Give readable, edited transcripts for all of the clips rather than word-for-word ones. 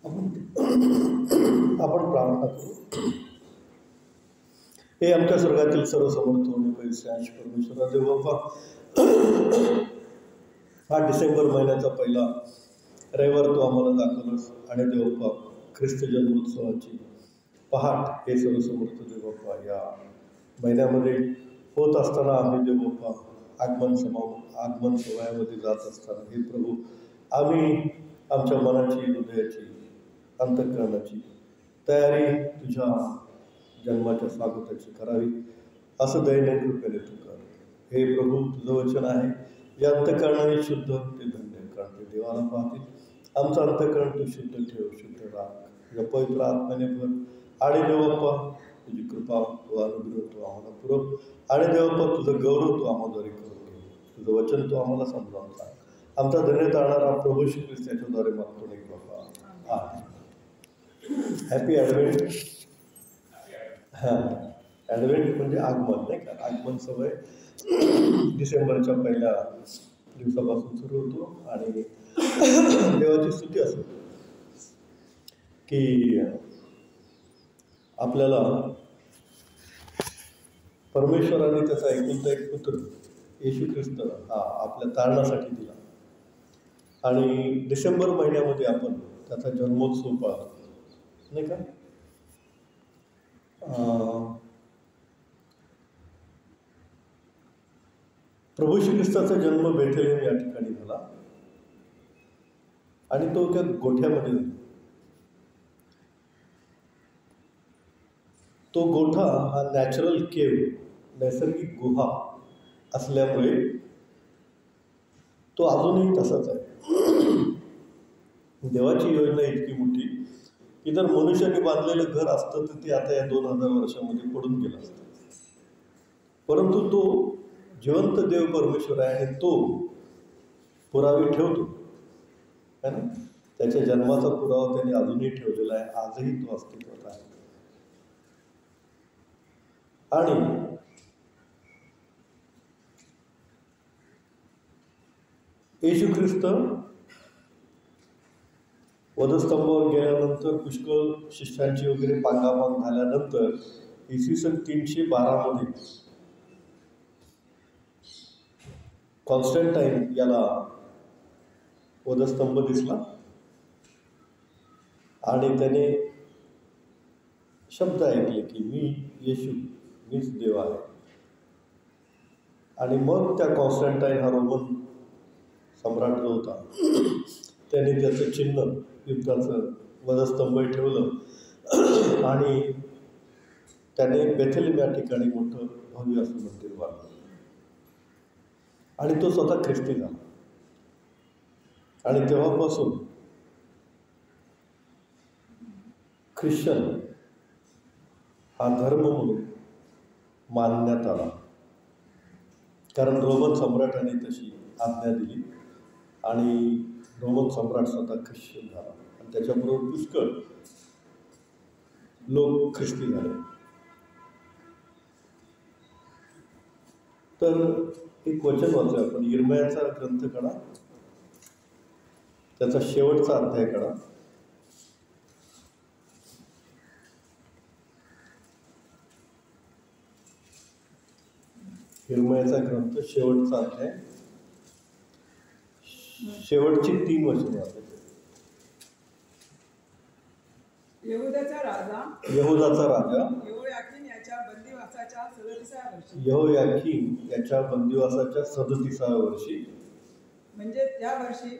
आपण प्रार्थना करू. हे आमच्या स्वर्गातील सर्व समर्थ होणे पैशांश परमेश्वरा देव बाप्पा, हा डिसेंबर महिन्याचा पहिला रविवार तू आम्हाला दाखवलास आणि देव बाप्पा ख्रिस्त जन्मोत्सवाची पहाट हे सर्व समर्थ देव बाप्पा या महिन्यामध्ये होत असताना आम्ही देव बाप्पा आगमन सोहळ्यामध्ये जात असताना हे प्रभू आम्ही आमच्या मनाची हृदयाची अंतःकरणाची तयारी तुझ्या जन्माच्या स्वागताची करावी असं दयेने कृपेने तू कर. हे प्रभू तुझं वचन आहे, जे अंतःकरणाने शुद्ध ते धन्य, कारण ते देवाला पाहतील. आमचं अंतःकरण तू शुद्ध ठेव, शुद्ध राख, तुझ्या पवित्र आत्म्याने भर. आणि देवप्पा तुझी कृपा व अनुग्रह तू आम्हाला पुरव. आणि देवप्पा तुझं गौरव तू आम्हाद्वारे करून घे. तुझं वचन तू आम्हाला समजावून सांग. आमचा धन्य तारणारा प्रभू श्री ख्रिस्त याच्याद्वारे मागतो नाही बाबा. हा हॅपी ॲडव्हेंट. हां, ॲडव्हेंट म्हणजे आगमन, नाही का? आगमन समय डिसेंबरच्या पहिल्या दिवसापासून सुरू होतो आणि देवाची स्तुती असते की आपल्याला परमेश्वराने त्याचा एकुलता एक पुत्र येशू ख्रिस्त हा आपल्या तारणासाठी दिला आणि डिसेंबर महिन्यामध्ये आपण त्याचा जन्मोत्सव पाळतो, नाही का? प्रभू श्री ख्रिस्ताचा जन्म बेथलेहेम या ठिकाणी झाला आणि तो त्या गोठ्यामध्ये झाला. तो गोठा हा नॅचरल केव, नैसर्गिक गुहा असल्यामुळे तो अजूनही तसाच आहे. देवाची योजना इतकी मोठी की जर मनुष्याने बांधलेलं घर असतं तर ते आता या 2000 वर्षामध्ये पडून गेलं असतं. परंतु तो जिवंत देव परमेश्वर आहे आणि तो पुरावे ठेवतो, है ना? त्याच्या जन्माचा पुरावा त्याने अजूनही ठेवलेला आहे. आजही तो अस्तित्वात आहे. आणि येशू ख्रिस्त वधस्तंभावर गेल्यानंतर पुष्कळ शिष्यांची वगैरे पांगापांग झाल्यानंतर इसवी सन 312 मध्ये कॉन्स्टंटाईन याला वधस्तंभ दिसला आणि त्याने शब्द ऐकले की मी येशू, मीच देव आहे. आणि मग त्या कॉन्स्टंटाईन हा रोमन सम्राट जो होता त्याने त्याचं चिन्ह युद्धाचं वधस्तंभ ठेवलं आणि त्याने बेथलेहेम या ठिकाणी मोठं भव्य असं मंदिर बांधलं आणि तो स्वतः ख्रिस्ती झाला. आणि तेव्हापासून ख्रिश्चन हा धर्म म्हणून मानण्यात आला, कारण रोमन सम्राटाने तशी आज्ञा दिली आणि रोमन सम्राट स्वतः ख्रिश्चन झाला आणि त्याच्याबरोबर पुष्कळ लोक ख्रिस्ती झाले. तर एक वचन वाचूया आपण. यिर्मयाचा ग्रंथ काढा, त्याचा शेवटचा अध्याय काढा. यिर्मयाचा ग्रंथ शेवटचा अध्याय, शेवटची 3 वचने वाचायची. यहूदाचा राजा यहोयाकीन याच्या बंदिवासाच्या 37व्या वर्षी, म्हणजे त्या वर्षी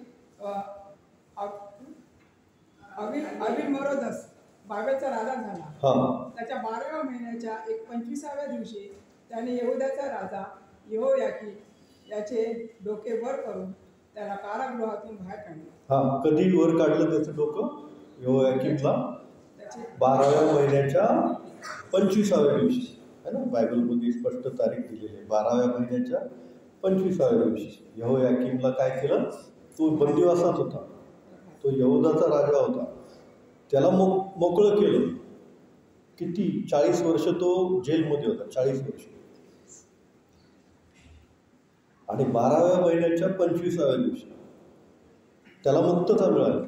अविलमरोदस बाबेलचा राजा झाला. त्याच्या 12व्या महिन्याच्या 25व्या दिवशी त्याने यहूदाचा राजा यहोयाकीन याचे डोके वर करून त्याला कारागृहातून बाहेर काढले. कधी वर काढलं त्याचं डोकं? यहोयाकीनला 12व्या महिन्याच्या 25व्या दिवशी, है ना? बायबलमध्ये स्पष्ट तारीख दिलेली आहे. 12व्या महिन्याच्या 25व्या दिवशी यहोयाकीनला काय केलं? तो बंदिवासात होता, तो यहूदाचा राजा होता, त्याला मोकळं केलं. किती? 40 वर्ष तो जेलमध्ये होता, 40 वर्ष. आणि 12व्या महिन्याच्या 25व्या दिवशी त्याला मुक्तता मिळाली.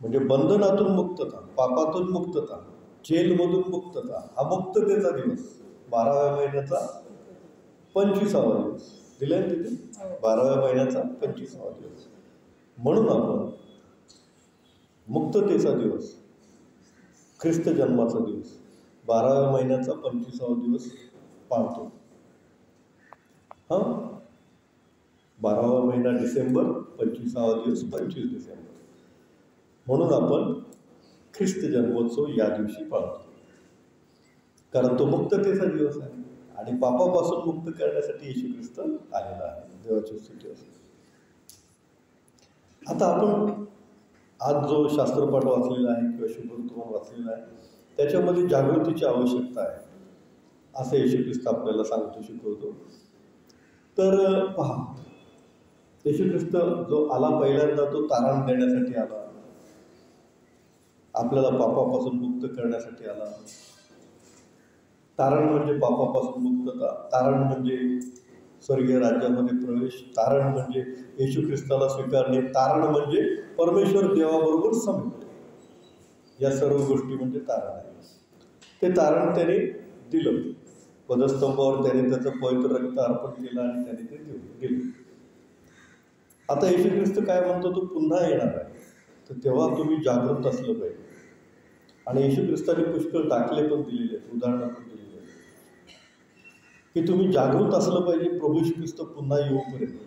म्हणजे बंधनातून मुक्तता, पापातून मुक्तता, जेलमधून मुक्तता, हा मुक्ततेचा दिवस 12व्या महिन्याचा 25वा दिवस दिलाय तिथे. 12व्या महिन्याचा 25वा दिवस म्हणून आपण मुक्ततेचा दिवस, ख्रिस्त जन्माचा दिवस 12व्या महिन्याचा 25वा दिवस पाळतो. 12वा महिना डिसेंबर, 25वा दिवस 25 डिसेंबर म्हणून आपण ख्रिस्त जन्मोत्सव या दिवशी पाळतो. कारण तो मुक्ततेचा दिवस आहे आणि पापापासून मुक्त करण्यासाठी येशू ख्रिस्त आलेला आहे. देवाची स्तुती असते. आता आपण आज जो शास्त्रपाठ वाचलेला आहे किंवा शुभवर्तमान वाचलेला आहे त्याच्यामध्ये जागृतीची आवश्यकता आहे असं येशू ख्रिस्त आपल्याला सांगतो, शिकवतो. तर पहा, येशू ख्रिस्त जो आला पहिल्यांदा तो तारण देण्यासाठी आला, आपल्याला पापापासून मुक्त करण्यासाठी आला. तारण म्हणजे पापापासून मुक्तता, तारण म्हणजे स्वर्गीय राज्यामध्ये प्रवेश, तारण म्हणजे येशू ख्रिस्ताला स्वीकारणे, तारण म्हणजे परमेश्वर देवाबरोबर समीप. या सर्व गोष्टी म्हणजे तारण आहे. ते तारण त्याने दिलं, पदस्तंभावर त्याने त्याचं पवित्र रक्त अर्पण केलं आणि त्याने ते दिलं. आता येशू ख्रिस्त काय म्हणतो, तो पुन्हा येणार आहे. तर तेव्हा तुम्ही जागृत असलं पाहिजे. आणि येशू ख्रिस्ताने पुष्कळ दाखले पण दिलेले आहेत, उदाहरणं पण दिलेली आहेत की तुम्ही जागृत असलं पाहिजे प्रभू येशू ख्रिस्त पुन्हा येऊपर्यंत.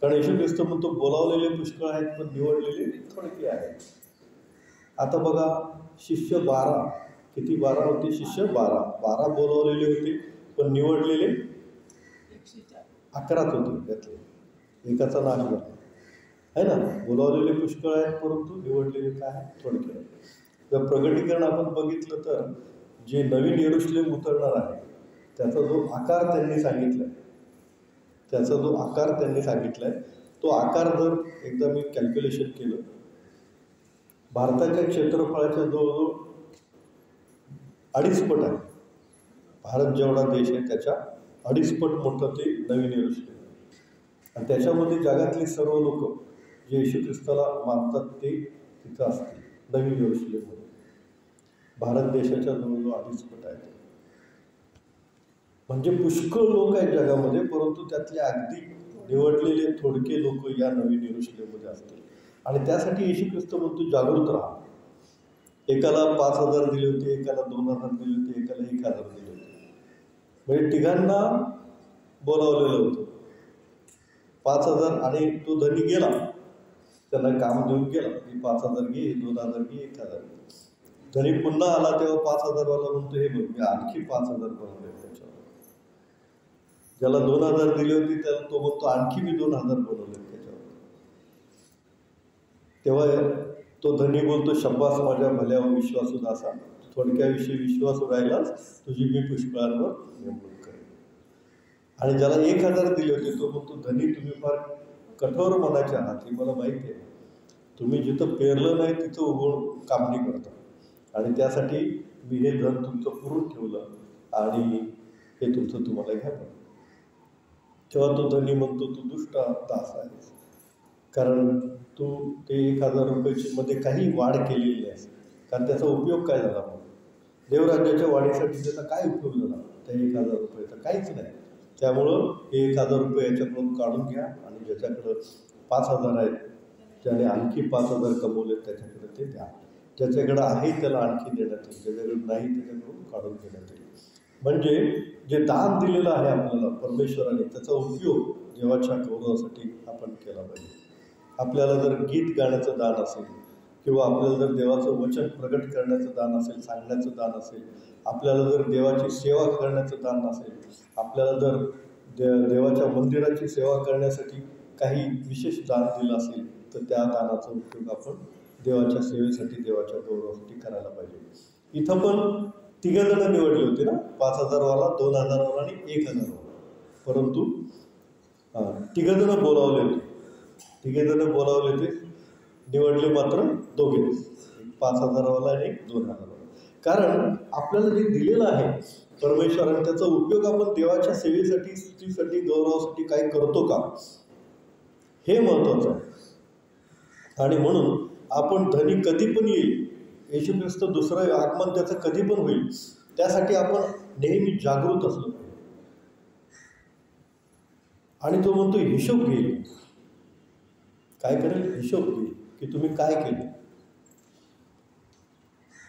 कारण येशू ख्रिस्त म्हणतो बोलावलेले पुष्कळ आहेत पण निवडलेले थोडके आहेत. आता बघा, शिष्य 12, किती 12 होते शिष्य? 12 बोलावलेले होते पण निवडलेले 11 होते. त्यातले एकाचा नाश झाला आहे ना. बोलावलेले पुष्कळ आहेत परंतु निवडलेले काय? थोडके आहेत. जर प्रगटीकरण आपण बघितलं तर जे नवीन यरुशलेम उतरणार आहे त्याचा जो आकार त्यांनी सांगितलाय, तो आकार जर एकदा मी कॅल्क्युलेशन केलं, भारताच्या क्षेत्रफळाच्या जवळजवळ 2.5 पट आहे. भारत जेवढा देश आहे त्याच्या 2.5 पट मोठं ते नवीन यरुशलेम. आणि त्याच्यामध्ये जगातले सर्व लोक जे येशू ख्रिस्ताला मानतात ते तिथं असतील नवीन यरुशलेममध्ये. भारत देशाच्या जवळजवळ 2.5 पट आहेत. म्हणजे पुष्कळ लोक आहेत जगामध्ये, परंतु त्यातले अगदी निवडलेले थोडके लोक या नवीन यरुशलेममध्ये असतील. आणि त्यासाठी येशू ख्रिस्त म्हणतो जागृत राहा. एकाला 5,000 दिले होते, एकाला 2,000 दिले होते, एकाला 1,000 दिले होते. म्हणजे तिघांना बोलावलेलं होतं. 5,000 आणि तो धनी गेला, त्यांना काम देऊन गेला की 5,000 घे, 2,000 घे, 1,000 घे. धनी पुन्हा आला तेव्हा 5,000 वाला म्हणतो, हे बघ मी आणखी 5,000 बनवले त्याच्यावर. ज्याला 2,000 दिली होती त्याला तो म्हणतो आणखी मी 2,000 बनवले त्याच्यावर. तेव्हा तो धनी बोलतो, शब्बास माझ्या भल्या विश्वासू दासा, थोडक्याविषयी विश्वासू राहिलास तुझी मी पुष्कळांवर नेमणूक करेन. आणि ज्याला 1,000 दिले होते तो म्हणतो, धनी तुम्ही फार कठोर मनाचे आहात, हे मला माहिती आहे. तुम्ही जिथं पेरलं नाही तिथं उगवून कामणी करता आणि त्यासाठी मी हे धन तुमचं पुरून ठेवलं आणि हे तुमचं तुम्हाला घ्या. तेव्हा तो धनी म्हणतो, तू दुष्ट दास आहेस, कारण तू ते 1,000 रुपयाची मध्ये काही वाढ केलेली नाही. कारण त्याचा उपयोग काय झाला? मग देवराज्याच्या वाढीसाठी त्याचा काय उपयोग झाला? त्या 1,000 रुपयाचा काहीच नाही. त्यामुळं हे 1,000 रुपये याच्याकडून काढून घ्या आणि ज्याच्याकडं 5,000 आहेत त्याने आणखी 5,000 कमवले त्याच्याकडे ते द्या. ज्याच्याकडं आहे त्याला आणखी देण्यात येईल, ज्याच्याकडे नाही त्याच्याकडून काढून देण्यात येईल. म्हणजे जे दान दिलेलं आहे आपल्याला परमेश्वराने त्याचा उपयोग देवाच्या गौरवासाठी आपण केला पाहिजे. आपल्याला जर गीत गाण्याचं दान असेल किंवा आपल्याला जर देवाचं वचन प्रगट करण्याचं दान असेल, सांगण्याचं दान असेल, आपल्याला जर देवाची सेवा करण्याचं दान असेल, आपल्याला जर देवाच्या मंदिराची सेवा करण्यासाठी काही विशेष दान दिलं असेल तर त्या दानाचा उपयोग आपण देवाच्या सेवेसाठी, देवाच्या गौरवासाठी करायला पाहिजे. इथं पण 3 जण निवडले होते ना, 5,000 वाला, 2,000 वाला आणि 1,000 वाला. परंतु 3 जण बोलावले होते. 3 जण बोलावले होते, निवडले मात्र 2 5,000 वाला आणि 2,000 वाला. कारण आपल्याला जे दिलेलं आहे परमेश्वराने त्याचा उपयोग आपण देवाच्या सेवेसाठी, स्तुतीसाठी, गौरवासाठी काय करतो का, हे महत्त्वाचं आहे. आणि म्हणून आपण धनी कधी पण येईल, येशू ख्रिस्त दुसरं आगमन त्याचं कधी पण होईल, त्यासाठी आपण नेहमी जागृत असलो पाहिजे. आणि तो म्हणतो हिशोब घेईल. काय करेल? हिशोब घेईल की तुम्ही काय केलं.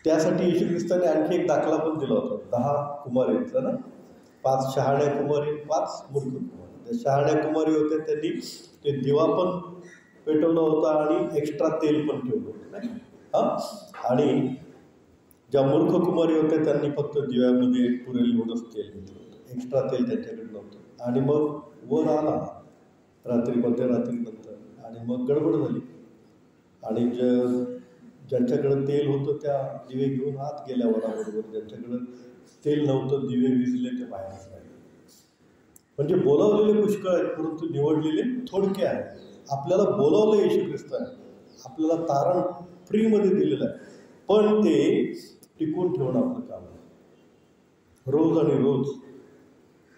त्यासाठी येशू ख्रिस्ताने आणखी एक दाखला पण दिला होता, 10 कुमारींचा ना, 5 शहाण्या कुमारी, 5 मूर्ख कुमारी. त्या शहाण्या कुमारी होत्या, त्यांनी ते दिवा पण पेटवला होता आणि एक्स्ट्रा तेल पण ठेवलं होतं. हां, आणि ज्या मूर्ख कुमारी होत्या त्यांनी फक्त दिव्यामध्ये पुरेल एवढंच तेल घेतलं होतं, एक्स्ट्रा तेल त्यांच्याकडे नव्हतं. आणि मग वर आला रात्री, मध्यरात्रीनंतर, आणि मग गडबड झाली. आणि ज्यांच्याकडं तेल होतं त्या दिवे घेऊन आत गेल्या वराबरोबर, ज्यांच्याकडं तेल नव्हतं दिवे विजले ते बाहेरच राहिले. म्हणजे बोलावलेले पुष्कळ आहेत परंतु निवडलेले थोडके आहेत. आपल्याला बोलावलं येशू ख्रिस्ताने, आपल्याला तारण फ्रीमध्ये दिलेलं आहे, पण ते टिकून ठेवणं आपलं काम आहे. रोज आणि रोज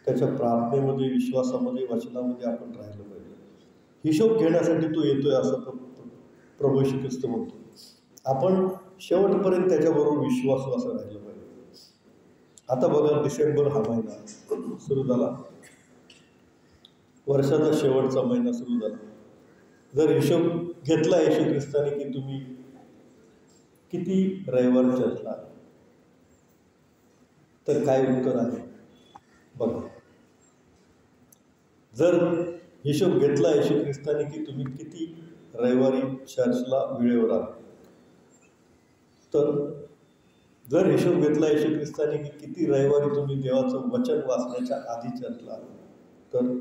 त्याच्या प्रार्थनेमध्ये, विश्वासामध्ये, वचनामध्ये आपण राहिलं पाहिजे. हिशोब घेण्यासाठी तो येतोय असं प्रभू येशू ख्रिस्त म्हणतो. आपण शेवटपर्यंत त्याच्याबरोबर विश्वासू असं राहिलं पाहिजे. आता बघा, डिसेंबर हा महिना सुरू झाला, वर्षाचा शेवटचा महिना सुरू झाला. जर हिशोब घेतला येशू ख्रिस्ताने की तुम्ही किती रविवार चर्चला, तर काय उत्तर आहे बघा. जर हिशोब घेतला येशू ख्रिस्ताने की तुम्ही किती रविवारी चर्चला वेळेवर आला, तर जर हिशोब घेतला येशू ख्रिस्ताने की किती रविवारी तुम्ही देवाचं वचन वाचण्याच्या आधी चर्चला आला, तर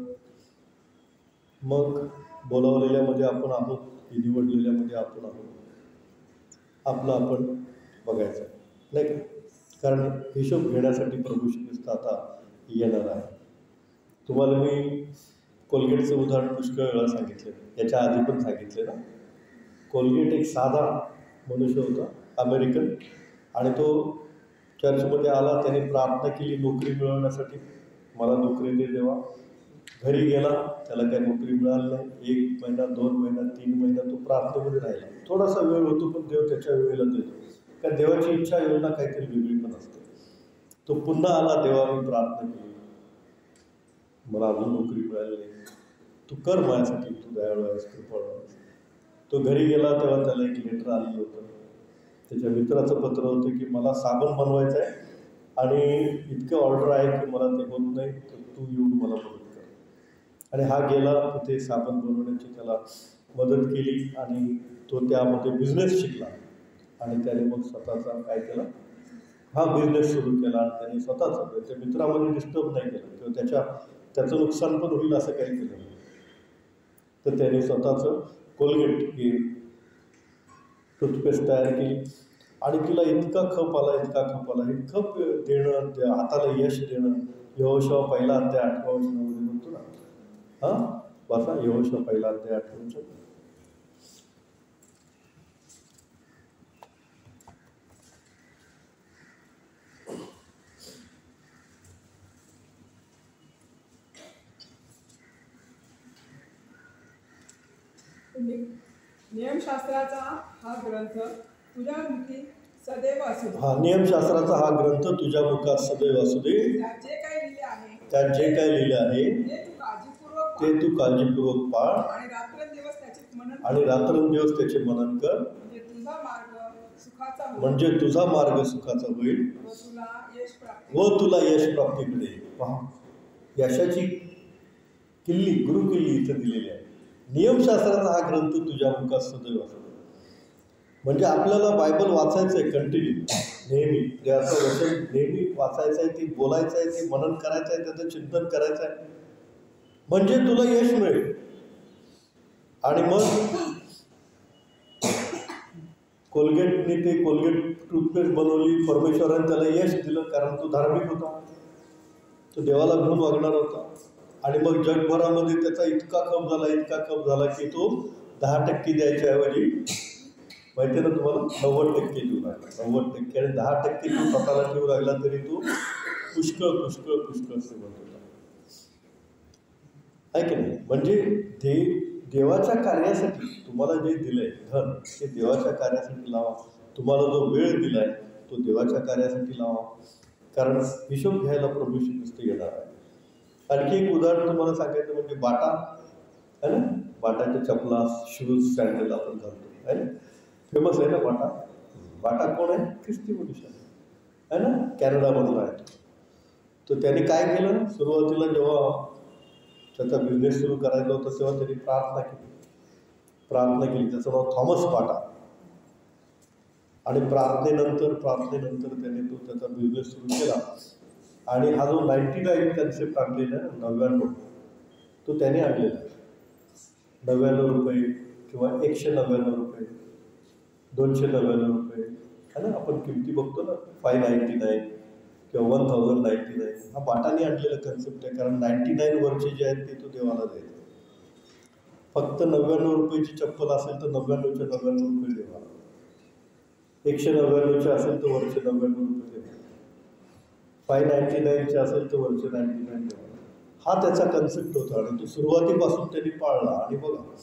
मग बोलावलेल्यामध्ये आपण आहोत की निवडलेल्यामध्ये आपण आहोत, आपलं आपण बघायचं नाही का. कारण हिशोब घेण्यासाठी प्रभू येशू ख्रिस्त आता येणार आहे. तुम्हाला मी कोलगेटचं उदाहरण पुष्कळ वेळा सांगितलं, याच्या आधी पण सांगितले ना. कोलगेट एक साधा मनुष्य होता, अमेरिकन, आणि तो चर्चमध्ये आला, त्याने प्रार्थना केली नोकरी मिळवण्यासाठी, मला नोकरी दे देवा. घरी गेला, त्याला काही नोकरी मिळाली नाही. 1 महिना, 2 महिना, 3 महिना तो प्रार्थनेमध्ये राहिला. थोडासा वेळ होतो पण देव त्याच्या वेळेला देतो, कारण देवाची इच्छा योजना काहीतरी वेगळी पण असते. तो पुन्हा आला, देवा मी प्रार्थना केली, मला अजून नोकरी मिळाली नाही, तू कर माझ्यासाठी, तू दयाळू आहेस, कृपाळू आहेस. तो घरी गेला तेव्हा त्याला एक लेटर आलेलं होतं. त्याच्या मित्राचं पत्र होतं की मला साबण बनवायचं आहे आणि इतकं ऑर्डर आहे की मला ते होत नाही, तर तू येऊन मला मदत कर. आणि हा गेला, तिथे साबण बनवण्याची त्याला मदत केली आणि तो त्यामध्ये बिझनेस शिकला. आणि त्याने मग स्वतःचा काय केला, हा बिझनेस सुरू केला. आणि त्याने स्वतःचा, त्याच्या मित्रामध्ये डिस्टर्ब नाही केलं किंवा त्याचं नुकसान पण होईल असं काही केलं नाही. तर त्याने स्वतःचं कोलगेट ही टूथपेस्ट तयार केली आणि तिला इतका खप आला, इतका खप आला. हे खप देणं, त्या हाताला यश देणं, यहोशुआ पहिला अध्याय 8व्या वचनामध्ये म्हणतो ना. हां, वाचा यहोशुआ पहिला अध्याय 8व्या वचन. नियमशास्त्राचा हा ग्रंथ तुझ्या मुखी सदैव असू दे. हा, नियमशास्त्राचा हा ग्रंथ तुझ्या मुखात सदैव असू दे. त्यात जे काही लिहिले आहे, त्यात जे काही लिहिले आहे ते तू काळजीपूर्वक ते तू काळजीपूर्वक पाळ आणि रात्रंदिवस त्याचे मनन आणि रात्रंदिवस त्याचे मनन कर, म्हणजे तुझा मार्ग सुखाचा होईल, म्हणजे तुझा मार्ग सुखाचा होईल व तुला यश प्राप्तीकडे येईल. पहा, यशाची किल्ली, गुरुकिल्ली इथं दिलेली आहे. नियमशास्त्राचा हा ग्रंथ तुझ्या मुखात सदैव असतो. म्हणजे आपल्याला बायबल वाचायचं आहे कंटिन्यू, नेहमी देवाचं वचन नेहमी वाचायचं आहे, ते बोलायचं आहे, ते मनन करायचं आहे, त्याचं चिंतन करायचं आहे, म्हणजे तुला यश मिळेल. आणि मग कोलगेटने ते कोलगेट टूथपेस्ट बनवली, परमेश्वराने त्याला यश दिलं, कारण तो धार्मिक होता, तो देवाला घेऊन वागणार होता. आणि मग जगभरामध्ये त्याचा इतका खप झाला की तो 10% द्यायच्या ऐवजी, माहिती ना तुम्हाला, 90% देऊ लागला. 90%. आणि 10% तो स्वतःला ठेवू लागला तरी तो पुष्कळ पुष्कळ पुष्कळ श्रीमंत होता, आहे की नाही. म्हणजे ते देवाच्या कार्यासाठी तुम्हाला जे दिलंय धन ते देवाच्या कार्यासाठी लावा. तुम्हाला जो वेळ दिलाय तो देवाच्या कार्यासाठी लावा, कारण हिशोब घ्यायला प्रभू श्री ख्रिस्त येणार आहे. आणखी एक उदाहरण तुम्हाला सांगायचं म्हणजे बाटा आहे ना, बाटाच्या चपला, शूज, सँडल आपण घालतो आहे ना, फेमस आहे ना बाटा. बाटा कोण आहे? ख्रिस्ती मनुष्य आहे ना, कॅनडामधला आहे. तर त्याने काय केलं, सुरुवातीला जेव्हा त्याचा बिझनेस सुरू करायचा होता तेव्हा त्यांनी प्रार्थना केली. त्याचं नाव थॉमस बाटा. आणि प्रार्थनेनंतर त्याने तो त्याचा बिझनेस सुरू केला. आणि हा जो 99 कन्सेप्ट आणलेला आहे 99, तो त्याने आणलेला आहे. 99 रुपये किंवा 199 रुपये, 299 रुपये है ना, आपण किमती बघतो ना, 599 किंवा 1099. हा बाटाने आणलेला कन्सेप्ट आहे, कारण 99 वरचे जे आहेत ते तो देवाला द्यायचे. फक्त 99 रुपयाची चप्पल असेल तर 99चे 99 रुपये देवाला, 199चे असेल तर वरचे 99 रुपये देवाला, 599चे असेल तर वरचे 99 देवाला. हा त्याचा कन्सेप्ट होता आणि तो सुरुवातीपासून त्यांनी पाळला. आणि बघा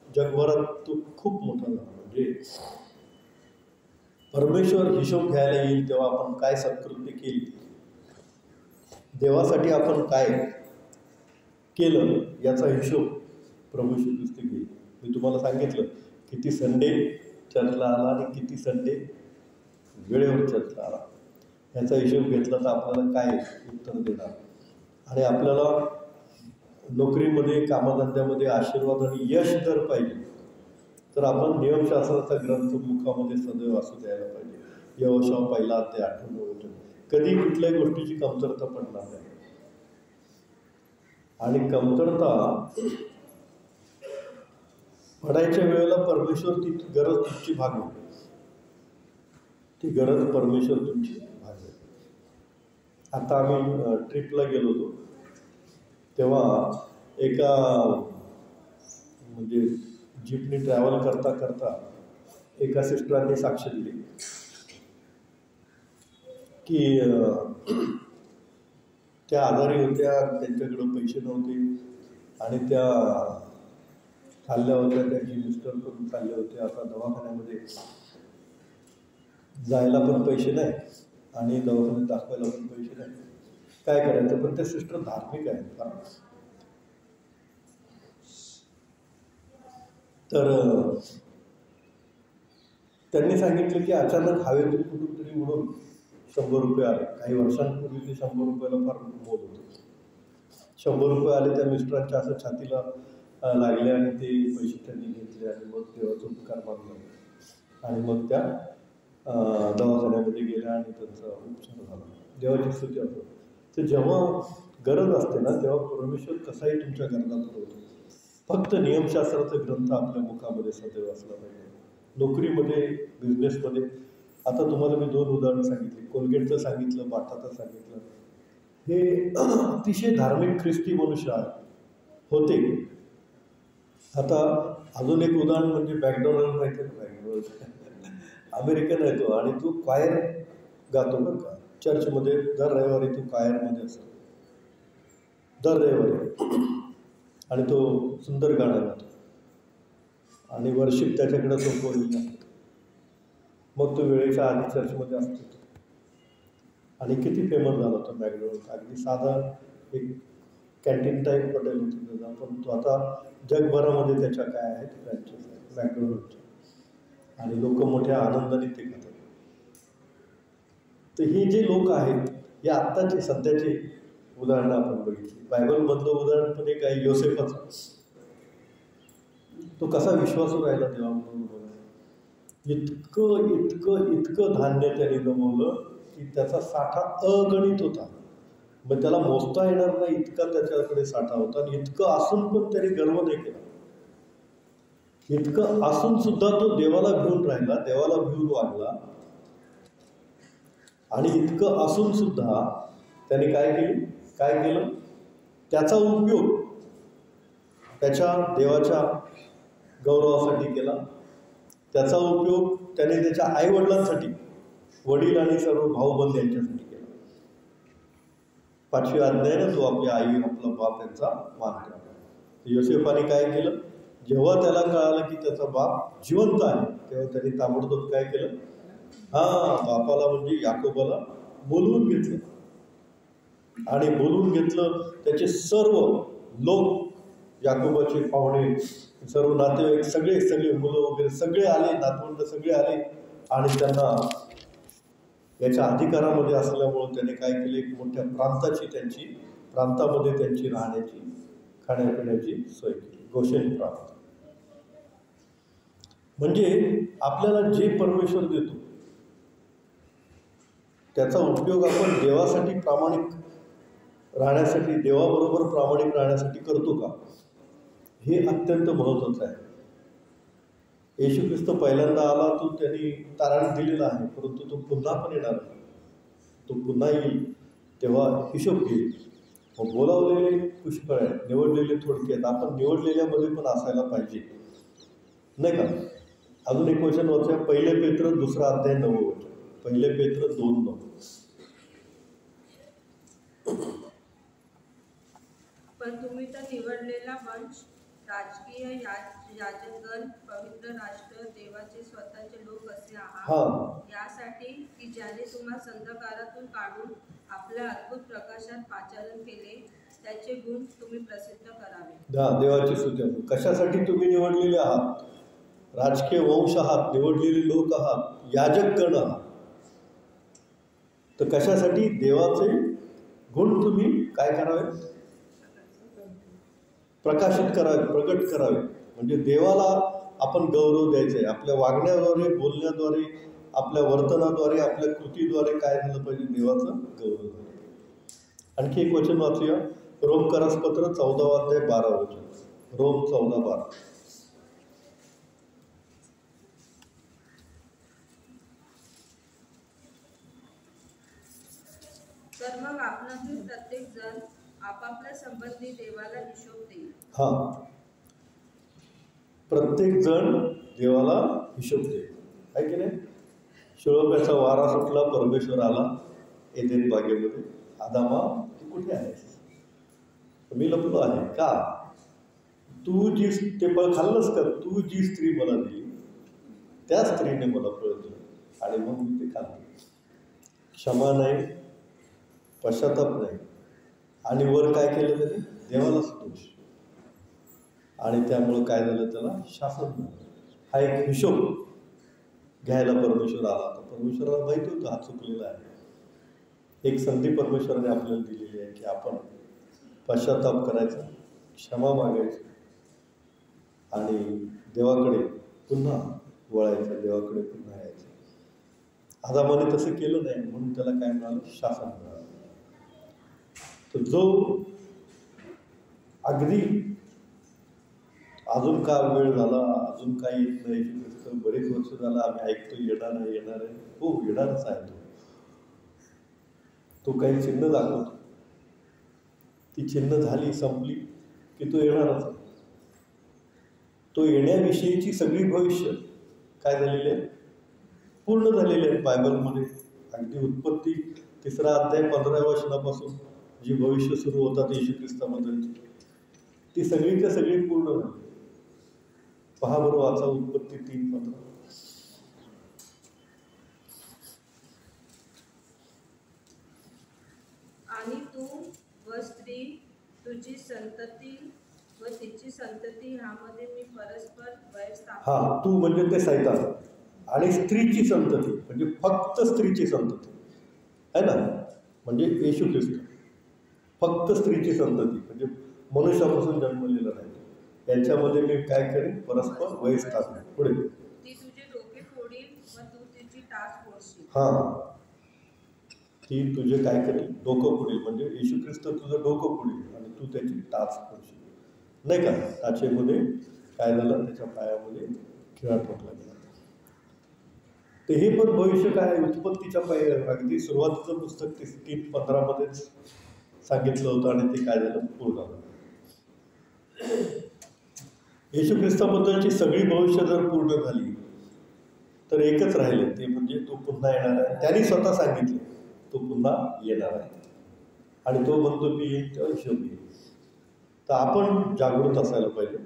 जगभरात तो खूप मोठा झाला. म्हणजे परमेश्वर हिशोब घ्यायला येईल तेव्हा आपण काय सत्कृत्य केली, देवासाठी आपण काय केलं याचा हिशोब प्रभू श्री ख्रिस्त घेईल. मी तुम्हाला सांगितलं किती संडे चर्चला आला आणि किती संडे वेळेवर चर्चला आला, याचा हिशोब घेतला तर आपल्याला काय उत्तर देणार. आणि आपल्याला नोकरीमध्ये, कामधंद्यामध्ये आशीर्वाद आणि यश जर पाहिजे तर आपण नियमशास्त्राचा ग्रंथ मुखामध्ये सदैव असू द्यायला पाहिजे. यहोशू 1 अध्याय 8-9. कधी कुठल्याही गोष्टीची कमतरता पडणार नाही. आणि कमतरता पडायच्या वेळेला परमेश्वर ती गरज तुमची भागवेल, ती गरज परमेश्वर तुमची भागवेल. आता आम्ही ट्रिपला गेलो होतो तेव्हा एका म्हणजे जीपनी ट्रॅव्हल करता करता एका सिस्टरांनी साक्ष दिली की त्या आजारी होत्या, त्यांच्याकडं पैसे नव्हते आणि त्या चालल्या होत्या, त्यांची मिस्टर पण चालले होते. आता दवाखान्यामध्ये जायला पण पैसे नाही आणि दवाखान्यात दाखवायला पण पैसे नाही, काय करायचं. पण त्या सिस्टर धार्मिक आहेत फार. तर त्यांनी सांगितलं की अचानक हवेतून कुठून तरी उडून 100 रुपये आले. काही वर्षांपूर्वी ते 100 रुपयाला फार मोल होतं. 100 रुपये आले, त्या मिस्टरांच्या असं छातीला लागले आणि ते पैसे त्यांनी घेतले आणि मग देवाचा उपकार मानला आणि मग त्या दवाखान्यामध्ये गेल्या आणि त्यांचा उपचार झाला. देवाची स्तुती असो. तर जेव्हा गरज असते ना तेव्हा परमेश्वर कसाही तुमच्या गरजा पुरवतो. फक्त नियमशास्त्राचा ग्रंथ आपल्या मुखामध्ये सदैव असला पाहिजे. नोकरीमध्ये, बिझनेसमध्ये. आता तुम्हाला मी 2 उदाहरणं सांगितली, कोलगेटचं सांगितलं, बाटाचं सांगितलं. हे अतिशय धार्मिक ख्रिस्ती मनुष्य होते. आता अजून एक उदाहरण म्हणजे मॅकडोनल्ड माहिती आहे ना, मॅकडोनल्ड अमेरिकन आहे तो आणि तो क्वायर गातो बरं का चर्चमध्ये. दर रविवारी तो क्वायरमध्ये असतो, दर रविवारी. आणि तो सुंदर गाणं गातो आणि वर्शिप त्याच्याकडे सोपवलेलं असतं. मग तो वेळेच्या आधी चर्चमध्ये असतो आणि किती फेमस झाला तो मॅकडोनल्ड. अगदी साधा एक कॅन्टीन टाईप हॉटेल होतं त्याचा, पण तो आता जगभरामध्ये त्याच्या काय आहेत फ्रँचाइज आहेत मॅकडोनल्डच्या आणि लोक मोठ्या आनंदाने ते खातात. तर हे जे लोक आहेत हे आत्ताचे सध्याचे उदाहरणं आपण बघितली. बायबलमधलं उदाहरण पण एक आहे योसेफाचं. तो कसा विश्वासू राहिला देवाबरोबर. इतकं इतकं इतकं धान्य त्याने जमवलं की त्याचा साठा अगणित होता. मग त्याला मोजता येणार नाही इतका त्याच्याकडे साठा होता. आणि इतकं असून पण त्याने गर्व नाही केला. इतकं असून सुद्धा तो देवाला भिवून राहिला, देवाला भिवून वागला. आणि इतकं असून सुद्धा त्याने काय केलं, त्याचा उपयोग त्याच्या देवाच्या गौरवासाठी केला. त्याचा उपयोग त्याने त्याच्या आईवडिलांसाठी, वडील आणि सर्व भाऊबंद यांच्यासाठी केला. 5वी आज्ञा आहे ना, तो आपली आई, आपला बाप यांचा मान करा. योसेफाने काय केलं, जेव्हा त्याला कळालं की त्याचा बाप जिवंत आहे तेव्हा त्यांनी ताबडतोब काय केलं, बापाला म्हणजे याकोबाला बोलवून घेतलं. आणि बोलवून घेतलं. त्याचे सर्व लोक, याकोबाचे पाहुणे, सर्व नातेवाईक, सगळे मुलं वगैरे सगळे आले, नातवंड सगळे आले. आणि त्यांना याच्या अधिकारामध्ये असल्यामुळं त्याने काय केले, एक मोठ्या प्रांतामध्ये त्यांची राहण्याची, खाण्यापिण्याची सोय केली. गोशेन प्रांत म्हणजे आपल्याला जे परमेश्वर देतो त्याचा उपयोग आपण देवासाठी प्रामाणिक राहण्यासाठी, देवाबरोबर प्रामाणिक राहण्यासाठी करतो का, हे अत्यंत महत्त्वाचं आहे. येशू ख्रिस्त पहिल्यांदा आला तो त्यांनी तारण दिलेला आहे, परंतु तो पुन्हा पण येणार आहे. तो पुन्हा येईल तेव्हा हिशोब घेईल. मग बोलावलेले पुष्कळ आहेत, निवडलेले थोडके आहेत. आपण निवडलेल्यामध्ये पण असायला पाहिजे, नाही का. अजून एक वचन वाचूया, 1 पेत्र 2 अध्याय 9 वचन. 1 पेत्र 2:9. पण तुम्ही तर निवडलेला वंश, राजकीय याजकगण, पवित्र राष्ट्र, देवाचे स्वतःचे लोक असे आहात, यासाठी की ज्याने तुम्हाला अंधकारातून काढून आपल्या अद्भुत प्रकाशात पाचारण केले, त्याचे गुण तुम्ही प्रसिद्ध करावे. देवाची स्तुती. कशासाठी तुम्ही निवडलेले आहात? राजकीय वंश आहात, निवडलेले लोक आहात, याजकगण आहात. तर कशासाठी? देवाचे गुण तुम्ही काय करावे? प्रकाशित करावे, प्रकट करावे. म्हणजे देवाला आपण गौरव द्यायचा आहे. आपल्या वागण्याद्वारे, बोलण्याद्वारे, आपल्या वर्तनाद्वारे, आपल्या कृतीद्वारे काय झालं पाहिजे? देवाचं गौरव झालं पाहिजे. आणखी एक वचन वाचूया, रोमकरासपत्र 14 अध्याय 12 वचन. रोम 14:12. तर मग आपणातील प्रत्येक जण आपापल्या संबंधी देवाला हिशोब देईल. प्रत्येक जण देवाला हिशोब देईल, आहे की नाही. शिळोप्याचा वारा सुटला, परमेश्वर आला एदेन बागेमध्ये. आदामा, तू कुठे आहेस? मी लपलो आहे. का? तू जी ते फळ खाल्लंस का? तू जी स्त्री मला दिली त्या स्त्रीने मला फळ दिलं आणि मग मी ते खाल्लं. क्षमा नाही, पश्चाताप नाही. आणि वर काय केलं त्याने? देवालाच दोष. आणि त्यामुळं काय झालं? त्याला शासन झालं. हा एक हिशोब घ्यायला परमेश्वर आला. तर परमेश्वराला माहिती होतं हा चुकलेला आहे. एक संधी परमेश्वराने आपल्याला दिलेली आहे की आपण पश्चाताप करायचा, क्षमा मागायची आणि देवाकडे पुन्हा वळायचं, देवाकडे पुन्हा यायचं. आदामाने तसं केलं नाही म्हणून त्याला काय मिळालं? शासन मिळालं. तर जो अगदी अजून का वेळ झाला, अजून काही येत नाही, बरेच वर्ष झालं आम्ही ऐकतो येणार आहे, हो येणारच आहे. तो काही चिन्ह दाखवतो, ती चिन्ह झाली, संपली की तो येणारच आहे. तो येण्याविषयीची सगळी भविष्य काय झालेली आहे? पूर्ण झालेली आहे बायबलमध्ये. अगदी उत्पत्ती 3 अध्याय 15व्या वचनापासून जी भविष्य सुरू होतात येशू ख्रिस्ताबद्दलची, ती सगळीच्या सगळी पूर्ण झाली. पहा बरं, वाचा उत्पत्ती 3:15. आणि तू व स्त्री, तुझी संतती व तिची संतती ह्यामध्ये मी परस्पर वैर स्थापन. तू म्हणजे ते सैतान, आणि स्त्रीची संतती म्हणजे फक्त स्त्रीची संतती आहे ना, म्हणजे येशू ख्रिस्त. फक्त स्त्रीची संतती म्हणजे मनुष्यापासून जन्मलेलं नाही. यांच्यामध्ये मी काय करेन? परस्पर वैर स्थापन. पुढे ती तुझे डोके फोडील व तू तिची टाच फोडशील. ती तुझे काय करेल? डोकं फोडील. म्हणजे येशू ख्रिस्त तुझं डोकं फोडील आणि तू त्याची टाच फोडशील, नाही का. टाचेमध्ये काय झालं? त्याच्या पायामध्ये खिळा ठोकला गेला. तर हे पण भविष्य काय? उत्पत्तीच्या अगदी सुरुवातीचं पुस्तक 3:15 सांगितलं होतं आणि ते काय झालं? पूर्ण झालं. येशू ख्रिस्ताबद्दलची सगळी भविष्य जर पूर्ण झाली तर एकच राहिले, ते म्हणजे तो पुन्हा येणार आहे. त्यांनी स्वतः सांगितले तो पुन्हा येणार आहे आणि तो म्हणतो मी येईल तेव्हा हिशोब येईल. तर आपण जागृत असायला पाहिजे.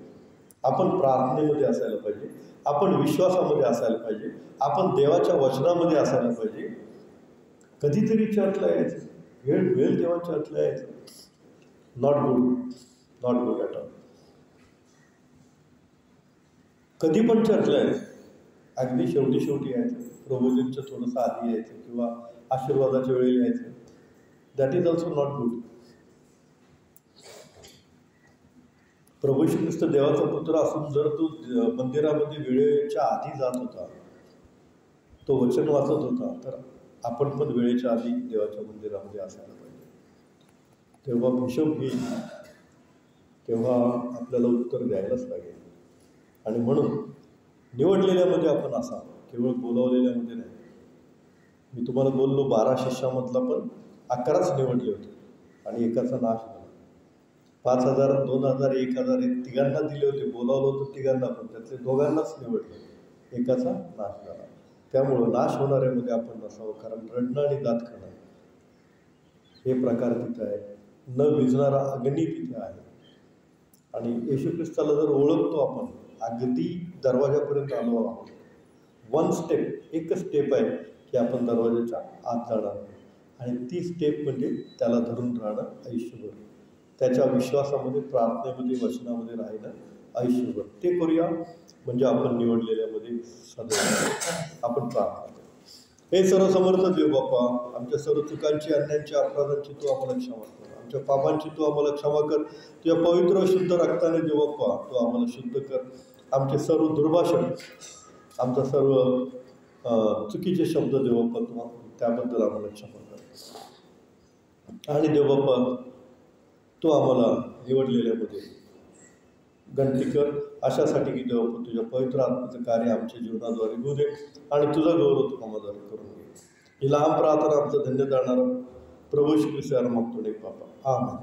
आपण प्रार्थनेमध्ये असायला पाहिजे, आपण विश्वासामध्ये असायला पाहिजे, आपण देवाच्या वचनामध्ये असायला पाहिजे. कधीतरी चर्चला यायचं, वेळ मिळेल तेव्हा चर्चला यायचं. Not good at all. कधी पण चर्चला यायचं, अगदी शेवटी यायचं, प्रभूजींचं थोडंसं आधी यायचं किंवा आशीर्वादाच्या वेळी यायचं. That is also not good. प्रभू श्री ख्रिस्त देवाचा पुत्र असून जर तो मंदिरामध्ये वेळेच्या आधी जात होता, तो वचन वाचत होता, तर आपण पण वेळेच्या आधी देवाच्या मंदिरामध्ये असायला पाहिजे. तेव्हा हिशोब घेईल, तेव्हा आपल्याला उत्तर द्यायलाच लागेल. आणि म्हणून निवडलेल्यामध्ये आपण असावं, केवळ बोलावलेल्यामध्ये नाही. मी तुम्हाला बोललो 12 शिष्यामधला पण 11च निवडले होते आणि एकाचा नाश झाला. 5,000, 2,000, 1,000 हे तिघांना दिले होते, बोलावलं होतं तिघांना, पण त्यातले दोघांनाच निवडले, एकाचा नाश झाला. त्यामुळं नाश होणाऱ्यामध्ये आपण नसावं, कारण रडणं आणि दात खाणं हे प्रकार तिथे आहे. न विझणारा अग्नी तिथे आहे. आणि येशू ख्रिस्ताला जर ओळखतो आपण, अगदी दरवाजापर्यंत आलो आहोत, वन स्टेप, एकच स्टेप आहे की आपण दरवाजाच्या आत जाणार. आणि ती स्टेप म्हणजे त्याला धरून राहणं आयुष्यभर, त्याच्या विश्वासामध्ये, प्रार्थनेमध्ये, वचनामध्ये राहणं आयुष्यभर. ते करूया म्हणजे आपण निवडलेल्यामध्ये सदैव आपण प्रार्थना करू. हे सर्वसमर्थ देव बाप्पा, आमच्या सर्व चुकांची, अन्यांची, अपराधांची तू आम्हाला क्षमा कर. आमच्या पापांची तू आम्हाला क्षमा कर. तुझ्या पवित्र शुद्ध रक्ताने देव बाप्पा तू आम्हाला शुद्ध कर. आमचे सर्व दुर्भाषण, आमचा सर्व चुकीचे शब्द देव बाप्पा तू त्याबद्दल आम्हाला क्षमा कर. आणि देव बाप्पा तू आम्हाला निवडलेल्यामध्ये गणती कर, अशासाठी की देव बाप्पा तुझ्या पवित्र आत्म्याचं कार्य आमच्या जीवनाद्वारे होऊ दे आणि तुझा गौरव तू आम्हाद्वारे करून घे. ही लहान प्रार्थना आमचं धन्य जाणार प्रभू श्री ख्रिस्त मागतो बाप्पा. आमेन.